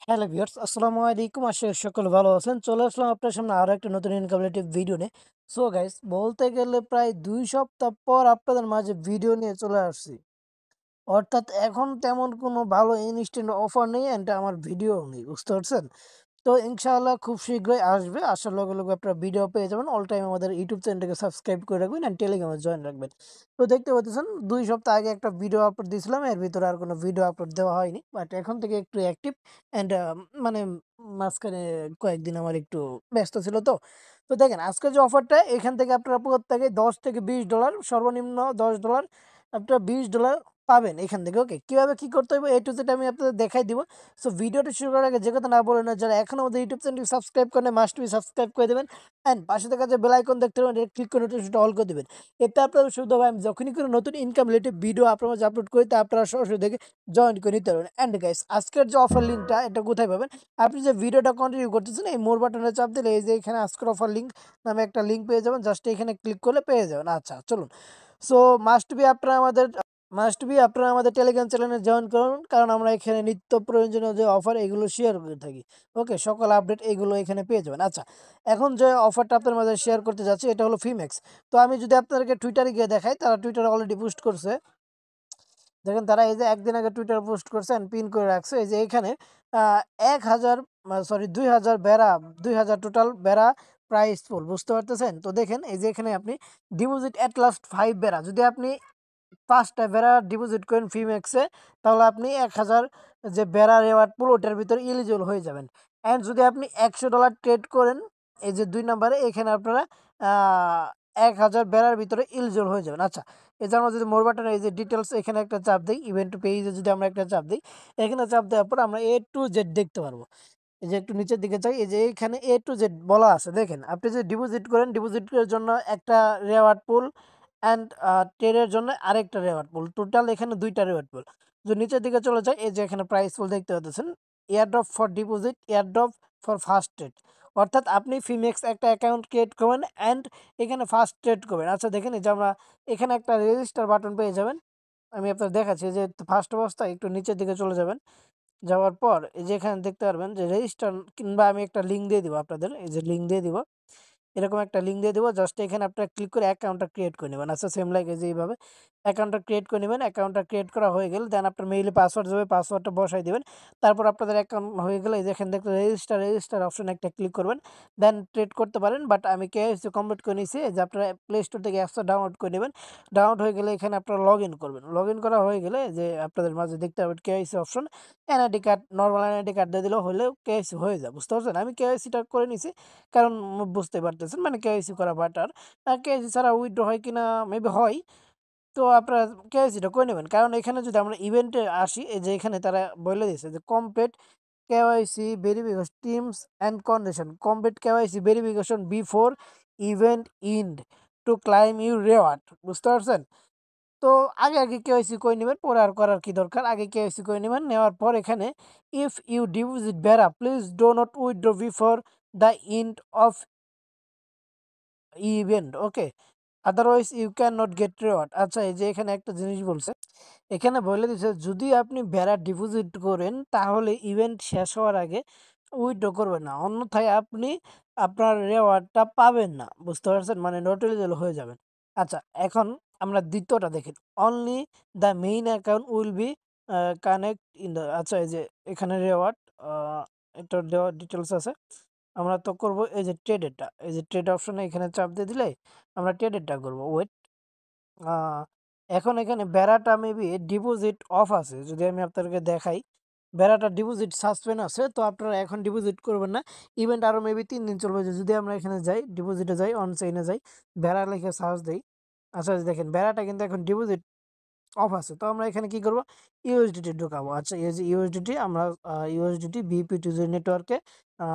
Hello viewers, আসসালামু আলাইকুম। আশা করি সকলে ভালো আছেন। চলে আসলাম আপনার সামনে আরো একটা নতুন ইনফরমেটিভ ভিডিও নিয়ে। সো গাইস, বলতে গেলে প্রায় ২ সপ্তাহ পর আপনাদের মাঝে ভিডিও নিয়ে চলে আসছি। অর্থাৎ এখন তেমন কোনো ভালো ইনস্ট্যান্ট অফার নেই অ্যান্ড আমার ভিডিও নেই। বুঝতে পারছেন? তো ইনশাআল্লাহ খুব শীঘ্রই আসবে। আসার লগে, লগে আপনারা ভিডিও পেয়ে যাবেন। অল টাইম আমাদের ইউটিউব চ্যানেলটাকে সাবস্ক্রাইব করে রাখবেন অ্যান্ড টেলিগ্রামে জয়েন রাখবেন। তো দেখতে পাচ্ছেন ২ সপ্তাহ আগে একটা ভিডিও আপলোড দিয়েছিলাম। এর ভিতরে আর কোনো ভিডিও আপলোড দেওয়া হয়নি। বাট এখন থেকে একটু অ্যাক্টিভ অ্যান্ড মানে মাঝখানে কয়েকদিন আমার একটু ব্যস্ত ছিল তো। তো দেখেন আজকে যে অফারটা এখান থেকে আপনারা প্রত্যেকে $10 থেকে $20 সর্বনিম্ন $10 আপনারা $20 পাবেন এখান থেকে। ওকে? কিভাবে কি করতে হবে A to Z আমি আপনাদের দেখাই দিব। সো ভিডিওটা শুরু করার আগে যে কথা না বলে না, যারা এখনো আমাদের ইউটিউব চ্যানেলটি সাবস্ক্রাইব করেন নাই মাস্ট বি সাবস্ক্রাইব করে দেবেন অ্যান্ড পাশে থাকা যে বেল আইকন দেখতে পাবেন এটা ক্লিক করে নোটিফিকেশনটা অল করে দিবেন। এতে আপনাদের সুবিধা হবে, আমি যখনই কোনো নতুন ইনকাম রিলেটেড ভিডিও আপনার মাঝে আপলোড করি তা আপনারা সরাসরি দেখে জয়েন করে নিতে পারবেন। অ্যান্ড গাইস, আজকের যে অফার লিঙ্কটা এটা কোথায় পাবেন? আপনি যে ভিডিওটা কন্টিনিউ করতেছেন এই মোর বাটনে চাপ দিলে এই যে এখানে আজকের অফার লিঙ্ক নামে একটা লিঙ্ক পেয়ে যাবেন। জাস্ট এখানে ক্লিক করলে পেয়ে যাবেন। আচ্ছা চলুন। সো মাস্ট বি আপনারা আমাদের টেলিগ্রাম চ্যানেলে জয়েন করুন, কারণ আমরা এখানে নিত্য প্রয়োজনীয় যে অফার এগুলো শেয়ার করে থাকি। ওকে, সকল আপডেট এগুলো এখানে পেয়ে যাবেন। আচ্ছা, এখন যে অফারটা আপনার মাঝে শেয়ার করতে যাচ্ছি এটা হলো ফিমেক্স। তো আমি যদি আপনাদেরকে টুইটারে গিয়ে দেখাই, তারা টুইটারে অলরেডি পোস্ট করছে। দেখেন তারা এই যে একদিন আগে টুইটারে পোস্ট করছে এন্ড পিন করে রাখছে এই যে এখানে ১,০০০ সরি ২,০০০ বেড়া, ২,০০০ টোটাল বেড়া প্রাইস ফুল। বুঝতে পারতেছেন? তো দেখেন এই যে এখানে আপনি ডিপোজিট এট লাস্ট ৫ বেড়া যদি আপনি ৫টা বেড়া ডিপোজিট করেন ফিমেক্সে, তাহলে আপনি ১,০০০ যে বেড়া রেওয়ার্ড পুল ওটার ভিতরে এলিজিবল হয়ে যাবেন। অ্যান্ড যদি আপনি $১০০ ট্রেড করেন এই যে ২ নাম্বারে, এখানে আপনারা আ ১,০০০ বেড়ার ভিতরে এলিজিবল হয়ে যাবেন। আচ্ছা, এছাড়া আমরা যদি মোর বাটনে এই যে ডিটেইলস এখানে একটা চাপ দেই, ইভেন্ট পেজে যদি আমরা একটা চাপ দেই, এখানে চাপ দেওয়ার পর আমরা A to Z দেখতে পারবো। এই যে একটু নিচের দিকে যাই, এই যে এখানে A to Z বলা আছে। দেখেন আপনি যদি ডিপোজিট করেন, ডিপোজিটের জন্য একটা রেওয়ার্ড পুল অ্যান্ড ট্রেডের জন্য আরেকটা রেওয়ার্ড পুল। টোটাল এখানে ২ টা রেওয়ার্ড পুল। যদি নিচের দিকে চলে যাই, এই যে এখানে প্রাইস পুল দেখতে পাচ্ছেন। Airdrop for deposit, airdrop for first trade. অর্থাৎ আপনি ফিমেক্স একটা অ্যাকাউন্ট ক্রিয়েট করবেন অ্যান্ড এখানে ফার্স্ট ট্রেড করবেন। আচ্ছা দেখেন এই যে আমরা এখানে একটা রেজিস্টার বাটন পেয়ে যাবেন। আমি আপনাদের দেখাচ্ছি যে ফার্স্ট অবস্থায় একটু নিচের দিকে চলে যাবেন। যাওয়ার পর এই যে এখানে দেখতে পারবেন যে রেজিস্টার, কিংবা আমি একটা লিঙ্ক দিয়ে দিব আপনাদের। এই যে লিঙ্ক দিয়ে দিব। এরকম একটা লিঙ্ক দিয়ে দিব। জাস্ট এখানে আপনারা ক্লিক করে অ্যাকাউন্টটা ক্রিয়েট করে নেবেন। আচ্ছা, সেম লাইক এই যে এইভাবে অ্যাকাউন্টটা ক্রিয়েট করে নেবেন। অ্যাকাউন্টটা ক্রিয়েট করা হয়ে গেলে দেন আপনার মেইলে পাসওয়ার্ড যাবে, পাসওয়ার্ডটা বসাই দিবেন। তারপর আপনাদের অ্যাকাউন্ট হয়ে গেলে এই যে এখানে দেখতে রেজিস্টার অপশন একটা ক্লিক করবেন। দেন ট্রেড করতে পারেন। বাট আমি কেওয়াইসি কমপ্লিট করে নিয়েছি। এই যে আপনারা প্লে স্টোর থেকে অ্যাপসটা ডাউনলোড করে নেবেন। ডাউনলোড হয়ে গেলে এখানে আপনারা লগ ইন করবেন। লগ ইন করা হয়ে গেলে যে আপনাদের মাঝে দেখতে পাবেন KYC option. NID card, normal NID card দিয়ে দিলেও হলেও কেওয়াইসি হয়ে যায়। বুঝতে পারছেন? আমি কেওয়াইসিটা করে নিছি, কারণ বুঝতে পারতেছেন মানে কেওয়াইসি করা বেটার। কেওয়াইসি ছাড়া উইথড্র হয় কিনা মেবি হয়। তো আপনারা কেওয়াইসিটা করে নেবেন। কারণ এখানে যদি আমরা ইভেন্টে আসি, এই যে এখানে তারা বলে দিয়েছে যে complete KYC verification terms and condition, complete KYC verification before event end to claim your reward. বুঝতে পারছেন? তো আগে কেওয়াইসি করে নিবেন, পরে আর করার কি দরকার? আগে কেওয়াইসি করে নিবেন। নেওয়ার পর এখানে ইফ ইউ ডিপোজিট বেড়া please do not withdraw before the end of event. Okay, otherwise you can not get reward. আচ্ছা, এই যে এখানে একটা জিনিস বলছে, এখানে বলে দিছে যদি আপনি ভেড়া ডিপোজিট করেন তাহলে ইভেন্ট শেষ হওয়ার আগে উইথড্র করবেন না, অন্যথায় আপনি আপনার রেওয়ার্ডটা পাবেন না। বুঝতে পারছেন? মানে নট এলিজিবল হয়ে যাবেন। আচ্ছা, এখন আমরা দ্বিতীয়টা দেখি। Only the main account will be connect in the. আচ্ছা, এই যে এখানে রেওয়ার্ড এটা দেওয়ার ডিটেলস আছে। আমরা তো করব এই যে ট্রেডেরটা, এই যে ট্রেড অপশনে এখানে চাপ দিয়ে দিলে আমরা ট্রেডেরটা করব। ওয়েট, আ এখন এখানে বেড়াটা মেবি ডিপোজিট অফ আছে। যদি আমি আপনাদেরকে দেখাই, বেড়াটা ডিপোজিট সাসপেন্ড আছে। তো আপনারা এখন ডিপোজিট করবেন না। ইভেন্ট আরো মেবি ৩ দিন চলবে। যদি আমরা এখানে যাই, ডিপোজিটে যাই, অন চেইনে যাই, বেড়া লিখে সার্চ দেই। আচ্ছা, এই যে দেখেন বেড়াটা কিন্তু এখন ডিপোজিট অফ আছে। তো আমরা এখানে কি করব? ইউএসডিটি ঢোকাবো। আচ্ছা, এই যে ইউএসডিটি আমরা ইউএসডিটি বিপি2জি নেটওয়ার্কে আ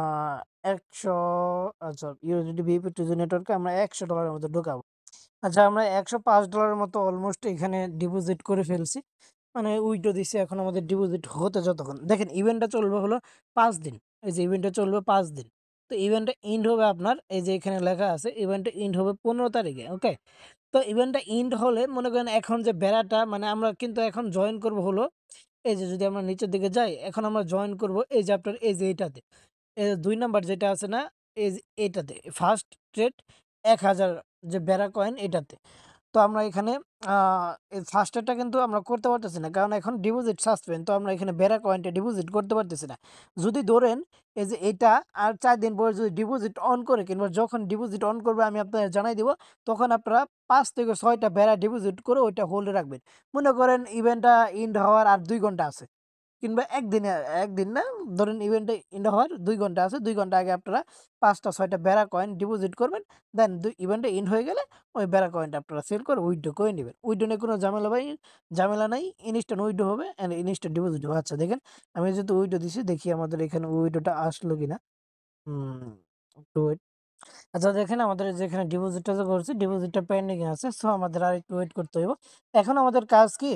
১০০, আচ্ছা ইউএসডিটি বিপি2জি নেটওয়ার্কে আমরা $১০০ এর মতো ঢোকাবো। আচ্ছা, আমরা $১০৫ মতো অলমোস্ট এখানে ডিপোজিট করে ফেলছি। মানে উইথড্র দিছি। এখন আমাদের ডিপোজিট হতে যতক্ষণ, দেখেন ইভেন্টটা চলবে হলো ৫ দিন। এই যে ইভেন্টটা চলবে ৫ দিন। তো ইভেন্টটা এন্ড হবে আপনার এই যে এখানে লেখা আছে ইভেন্টটা এন্ড হবে ১৫ তারিখে। ওকে? তো ইভেন্টটা এন্ড হলে মনে করেন এখন যে বেড়াটা মানে আমরা কিন্তু এখন জয়েন করব হলো এই যে যদি আমরা নিচের দিকে যাই, এখন আমরা জয়েন করব এই যে আপনার এই যে এইটাতে। এই যে ২ নাম্বার যেটা আছে না? এই যে এইটাতে ফার্স্ট ট্রেড ১,০০০ যে বেড়া কয়েন এটাতে। তো আমরা এখানে আ এই ফার্স্ট এরটা কিন্তু আমরা করতে পারতেছি না। কারণ এখন ডিপোজিট সাসপেন্ড। তো আমরা এখানে বেড়া কয়েনটা ডিপোজিট করতে পারতেছি না। যদি ধরেন এই যে এটা আর ৪ দিন পরে যদি ডিপোজিট অন করে কিংবা যখন ডিপোজিট অন করবে আমি আপনাদের জানাই দিব। তখন আপনারা ৫ থেকে ৬ টা বেড়া ডিপোজিট করে ওইটা হোল্ডে রাখবেন। মনে করেন ইভেন্টটা এন্ড হওয়ার আর ২ ঘন্টা আছে। কিংবা একদিনে একদিন না ধরেন ইভেন্টটা এন্ড হওয়ার ২ ঘন্টা আছে। ২ ঘন্টা আগে আপনারা ৫ টা ৬ টা বেড়া কয়েন ডিপোজিট করবেন। দেন ইভেন্টটা এন্ড হয়ে গেলে ওই বেড়া কয়েনটা আপনারা সেল করে উইথড্র করে নিবেন। উইথড্র নিয়ে কোনো ঝামেলা নাই। ইনস্ট্যান্ট উইথড্র হবে এন্ড ইনস্ট্যান্ট ডিপোজিট হবে। আচ্ছা দেখেন আমি যেহেতু উইথড্র দিছি দেখি আমাদের এখানে উইথড্রটা আসলো কিনা। হুম, একটু ওয়েট। আচ্ছা দেখেন আমাদের যেখানে ডিপোজিটটা যে করছি ডিপোজিটটা পেন্ডিং এ আছে। সো আমাদের আরেকটু ওয়েট করতে হইব। এখন আমাদের কাজ কি?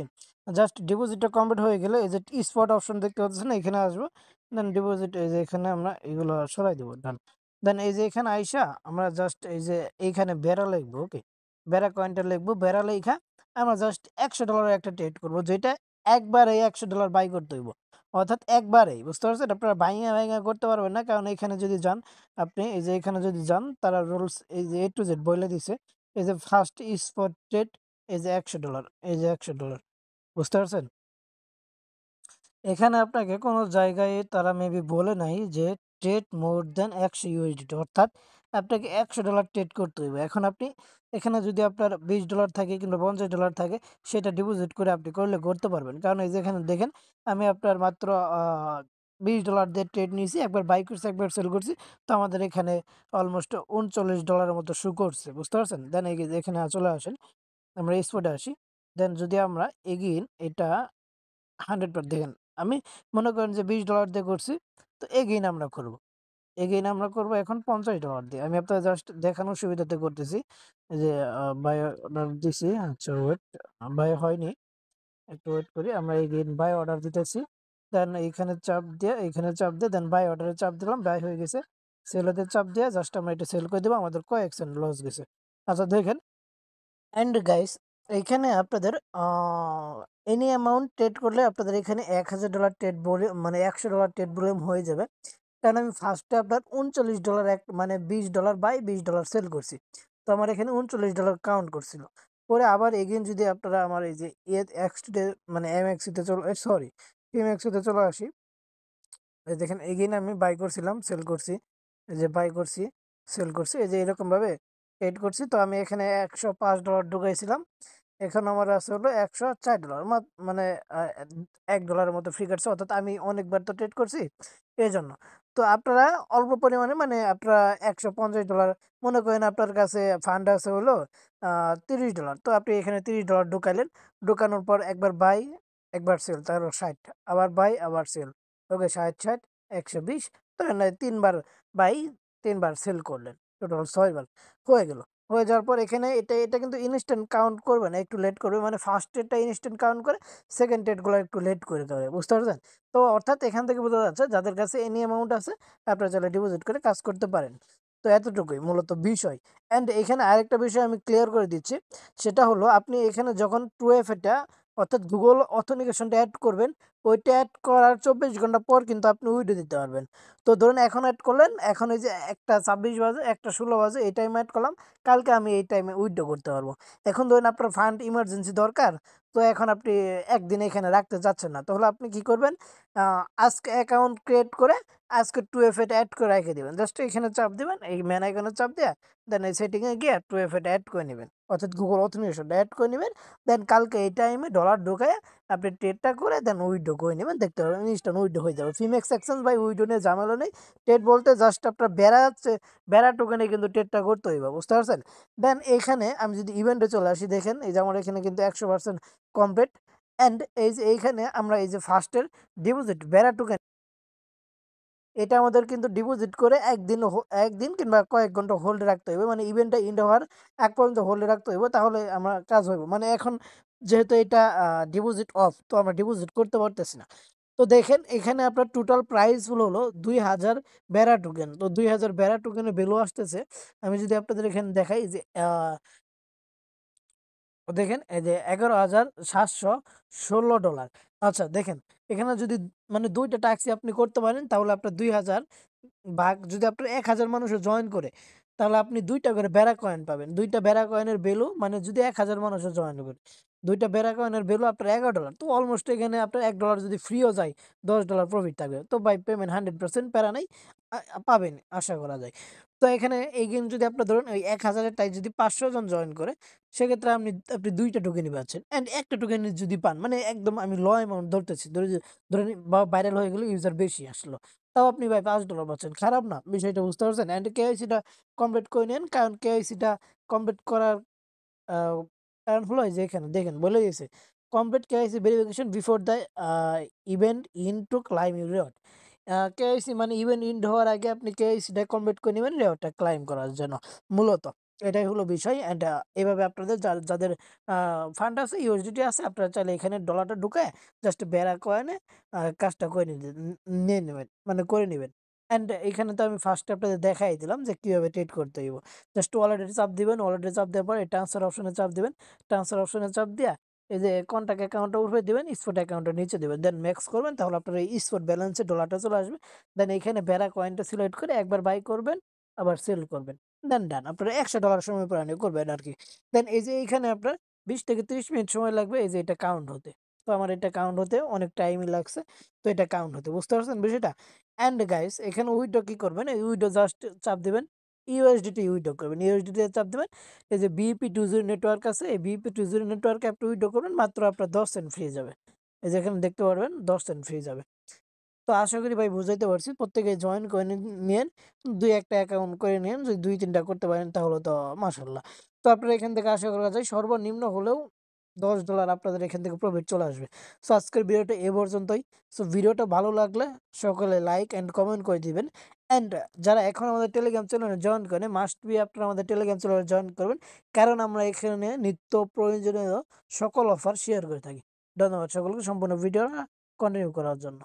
জাস্ট ডিপোজিটটা কমপ্লিট হয়ে গেলে এই যে স্পট অপশন দেখতে পাচ্ছেন এখানে আসবো। দেন ডিপোজিট এই যে এখানে আমরা এগুলো সরাই দিব। ডান। দেন এই যে এখানে আইসা আমরা জাস্ট এই যে এইখানে বেড়া লিখবো। ওকে? বেড়া কয়েনটা লিখবো। বেড়া লেখা আমরা জাস্ট $১০০ এর একটা ট্রেড করব। যেটা একবারেই $১০০ বাই করতে হইব। অর্থাৎ একবারেই। বুঝতে পারছেন? আপনারা ভাইঙা করতে পারবেন না। কারণ এখানে যদি যান আপনি এই যে এখানে যদি যান তারা রুলস এই যে A to Z বইলে দিছে। এই যে ফার্স্ট স্পট ট্রেড এই যে $১০০ এই যে $১০০ বুঝতে পারছেন? এখানে আপনাকে কোনো জায়গায় তারা মেবি বলে নাই যে ট্রেড মোর দ্যান ১০০ ইউএসডিটি অর্থাৎ আপনাকে $১০০ ট্রেড করতে হইবে। এখন আপনি এখানে যদি আপনার $২০ থাকে কিংবা $৫০ থাকে সেটা ডিপোজিট করে আপনি করলে করতে পারবেন। কারণ এই যে এখানে দেখেন আমি আপনার মাত্র আ $২০ দিয়ে ট্রেড নিয়েছি। একবার বাই করছি, একবার সেল করছি। তো আমাদের এখানে অলমোস্ট $৩৯ এর মতো শো করছে। বুঝতে পারছেন? দেন এই যে এখানে চলে আসেন। আমরা স্পটে আসি। দেন যদি আমরা এগেইন এটা 100 দেখেন আমি মনে করেন যে $২০ দিয়ে করছি। তো এগেইন আমরা করব। এগেইন আমরা করব এখন $৫০ দিয়ে। আমি আপনাদের জাস্ট দেখানোর সুবিধাতে করতেছি। এই যে বাই অর্ডার দিছি। আচ্ছা ওয়েট বাই হয়নি। একটু ওয়েট করি। আমরা এগেইন বাই অর্ডার দিতেছি। দেন এইখানে চাপ দিয়ে দেন বাই অর্ডারে চাপ দিলাম। বাই হয়ে গেছে। সেল হতে চাপ দিয়ে জাস্ট আমরা এটা সেল করে দেব। আমাদের কয়েক সেন্ট লস গেছে। আচ্ছা দেখেন অ্যান্ড গাইস এইখানে আপনাদের এনি অ্যামাউন্ট ট্রেড করলে আপনাদের এখানে $১,০০০ ট্রেড ভলিউম মানে $১০০ ট্রেড ভলিউম হয়ে যাবে। কারণ আমি ফার্স্টে আপনার $৩৯ মানে $২০ বাই $২০ সেল করছি। তো আমার এখানে $৩৯ কাউন্ট করছিল। পরে আবার এগেইন যদি আপনারা আমার এই যে এক্সটে মানে এমএক্সিতে সরি টিএমএক্সিতে চলে আসি। এই দেখেন এগেইন আমি বাই করছিলাম, সেল করছি। এই যে বাই করছি, সেল করছি। এই যে এরকমভাবে ট্রেড করছি। তো আমি এখানে $১০৫ ঢুকাইছিলাম। এখন আমার আছে হলো $১০৪ মানে আ $১ এর মতো ফ্রি কাটছে। অর্থাৎ আমি অনেকবার তো ট্রেড করছি এজন্য। তো আপনারা অল্প পরিমাণে মানে আপনারা $১৫০ মনে করেন আপনার কাছে ফান্ড আছে হলো $৩০ তো আপনি এখানে $৩০ ঢুকাইলেন। ঢুকানোর পর একবার বাই, একবার সেল তাহলে ৬০ আবার বাই, আবার সেল। ওকে ৬০, ৬০, ১২০ তো না ৩ বার বাই, ৩ বার সেল করলেন। টোটাল ৬ বার হয়ে গেল। হয়ে যাওয়ার পর এখানে এটা কিন্তু ইনস্ট্যান্ট কাউন্ট করবে না, একটু লেট করবে। মানে ফার্স্ট ডেটটা ইনস্ট্যান্ট কাউন্ট করে, সেকেন্ড ডেটগুলো একটু লেট করে দেবে। বুঝতে পারছেন? তো অর্থাৎ এখান থেকে বোঝা যাচ্ছে যাদের কাছে এনি অ্যামাউন্ট আছে আপনারা চাইলে ডিপোজিট করে কাজ করতে পারেন। তো এতটুকুই মূলত বিষয়। অ্যান্ড এখানে আরেকটা বিষয় আমি ক্লিয়ার করে দিচ্ছি। সেটা হলো আপনি এখানে যখন 2FA টা অর্থাৎ গুগল অথেন্টিকেশনটা এড করবেন, ওইটা এড করার ২৪ ঘন্টা পর কিন্তু আপনি উইথড্র দিতে পারবেন। তো ধরুন এখন এড করলেন, এখন এই যে ১টা ২৬ বাজে, ১টা ১৬ বাজে এই টাইমে এড করলাম। কালকে আমি এই টাইমে উইথড্র করতে পারবো। এখন ধরুন আপনার ফান্ড ইমার্জেন্সি দরকার। তো এখন আপনি একদিন এখানে রাখতে চাচ্ছেন না। তাহলে আপনি কি করবেন? আ আজকে অ্যাকাউন্ট ক্রিয়েট করে আজকে 2FA টা এড করে রেখে দিবেন। জাস্ট এখানে চাপ দিবেন, এই ম্যান আইকনে চাপ দিয়ে দেন এই সেটিং এ গিয়ে 2FA টা এড করে নিবেন। অর্থাৎ গুগল অথেন্টিকেশনটা এড করে নিবেন। দেন কালকে এই টাইমে ডলার ঢুকাইয়া আপনি ট্রেডটা করে দেন উইথড্র করে নিবেন। দেখতে পারবেন ইনস্ট্যান্ট উইথড্র হয়ে যাবে। ফিমেক্স এক্সচেঞ্জ ভাই উইথড্র নিয়ে ঝামেলা নেই। ট্রেড বলতে জাস্ট আপনার বেড়া টোকেনে কিন্তু ট্রেডটা করতে হইবে। বুঝতে পারছেন? দেন এইখানে আমি যদি ইভেন্টে চলে আসি দেখেন এই যে আমার এখানে কিন্তু ১০০% কমপ্লিট অ্যান্ড এই যে এইখানে আমরা এই যে ফার্স্টের ডিপোজিট বেড়া টোকেন এটা আমাদের কিন্তু ডিপোজিট করে একদিন কিংবা কয়েক ঘন্টা হোল্ডে রাখতে হইবে। মানে ইভেন্টটা এন্ড হওয়ার আগ পর্যন্ত হোল্ডে রাখতে হইব। তাহলে আমার কাজ হইব। মানে এখন যেহেতু এটা ডিপোজিট অফ তো আমরা ডিপোজিট করতে পারতেছি না। তো দেখেন এখানে আপনার টোটাল প্রাইস হলো ২০০০ বেড়া টোকেন। তো ২০০০ বেড়া টোকেনের ভ্যালু আসতেছে। আমি যদি আপনাদের এখানে দেখাই যে দেখেন এই যে $১১,৭১৬ আচ্ছা দেখেন, এখানে যদি মানে ২ টা টাস্কই আপনি করতে পারেন তাহলে আপনার ২,০০০ ভাগ যদি আপনার ১,০০০ মানুষও জয়েন করে, তাহলে আপনি ২ টা করে বেড়া কয়েন পাবেন। ২ টা বেড়া কয়েনের ভ্যালু মানে যদি ১,০০০ মানুষও জয়েন করে, ২ টা বেড়া কয়েনের ভ্যালু আপনার $১১। তো অলমোস্ট এখানে আপনার $১ যদি ফ্রিও যায়, $১০ প্রফিট থাকবে। তো ভাই পেমেন্ট 100% প্যারা নাই। পাবেন আশা করা যায়। তো এখানে এই গেম যদি আপনার ধরুন ওই ১,০০০ এর টাই যদি ৫০০ জন জয়েন করে, সেক্ষেত্রে আপনি ২ টা টোকেনই পাচ্ছেন। অ্যান্ড ১ টা টোকেন যদি পান মানে একদম আমি ল অ্যামাউন্ট ধরতেছি। ধরে নিন ভাইরাল হয়ে গেলে ইউজার বেশি আসলো। তাও আপনি ভাই $৫ পাচ্ছেন। খারাপ না। বিষয়টা বুঝতে পারছেন? অ্যান্ড কেওয়াইসি টা কমপ্লিট করে নিয়েন। কারণ কেওয়াইসি টা কমপ্লিট করার আ কারণ হলো এই যে এখানে দেখেন বলে দিয়েছে, complete KYC verification before the a event into claim reward. KYC মানে ইভেন্ট এন্ড হওয়ার আগে আপনি কেওয়াইসি টা কমপ্লিট করে নিবেন রিওয়ার্ডটা ক্লাইম করার জন্য। মূলত এটাই হলো বিষয়। অ্যান্ড এভাবে আপনাদের যাদের আ ফান্ড আছে, ইউএসডিটি আছে, আপনারা চাইলে এখানে ডলারটা ঢুকায় জাস্ট বেড়া কয়েনে কাজটা করে নিয়ে নিবেন। মানে করে নিবেন। অ্যান্ড এখানে তো আমি ফার্স্ট এ আপনাদের দেখাই দিলাম যে কিভাবে ট্রেড করতে হইব। জাস্ট ওয়ালেটে চাপ দিবেন, ওয়ালেটে চাপ দেওয়ার পরে ট্রান্সফার অপশনে চাপ দিবেন। ট্রান্সফার অপশনে চাপ দিয়া এই যে কন্টাক্ট অ্যাকাউন্টটা উপরে দিবেন, স্পট অ্যাকাউন্টটা নিচে দিবেন। দেন ম্যাক্স করবেন তাহলে আপনার এই স্পট ব্যালেন্সে ডলারটা চলে আসবে। দেন এইখানে বেড়া কয়েনটা সিলেক্ট করে একবার বাই করবেন, আবার সেল করবেন। দেন ডান। আপনার $১০০ সময় প্রয়োজন করবেন আরকি। দেন এই যে এইখানে আপনার ২০ থেকে ৩০ মিনিট সময় লাগবে এই যে এটা কাউন্ট হতে। তো আমার এটা কাউন্ট হতে অনেক টাইমই লাগছে। তো এটা কাউন্ট হতে। বুঝতে পারছেন বিষয়টা? অ্যান্ড গাইস এখানে উইথড্র কি করবেন? এই উইথড্র জাস্ট চাপ দিবেন। ইউএসডিটি উইথড্র করবেন। ইউএসডিটি চাপ দিবেন। এই যে বিইপি20 নেটওয়ার্ক আছে, এই বিইপি20 নেটওয়ার্কে আপনি উইথড্র করবেন মাত্র আপনার ১০ সেন্ট ফ্রি যাবে। এই যে এখানে দেখতে পারবেন ১০ সেন্ট ফ্রি যাবে। তো আশা করি ভাই বুঝাইতে পারছি। প্রত্যেকে জয়েন করে নিয়েন। ২-১ টা অ্যাকাউন্ট করে নিয়েন। যদি ২-৩ টা করতে পারেন তাহলে তো মাশাআল্লাহ। তো আপনারা এখান থেকে আশা করা যায় সর্বনিম্ন হলেও $১০ আপনাদের এখান থেকে প্রফিট চলে আসবে। সো আজকের ভিডিওটা এ পর্যন্তই। সো ভিডিওটা ভালো লাগলে সকলে লাইক অ্যান্ড কমেন্ট করে দিবেন। অ্যান্ড যারা এখন আমাদের টেলিগ্রাম চ্যানেলে জয়েন করেনি মাস্ট বি আপনারা আমাদের টেলিগ্রাম চ্যানেলে জয়েন করবেন। কারণ আমরা এখানে নিত্য প্রয়োজনীয় সকল অফার শেয়ার করে থাকি। ধন্যবাদ সকলকে সম্পূর্ণ ভিডিওটা কন্টিনিউ করার জন্য।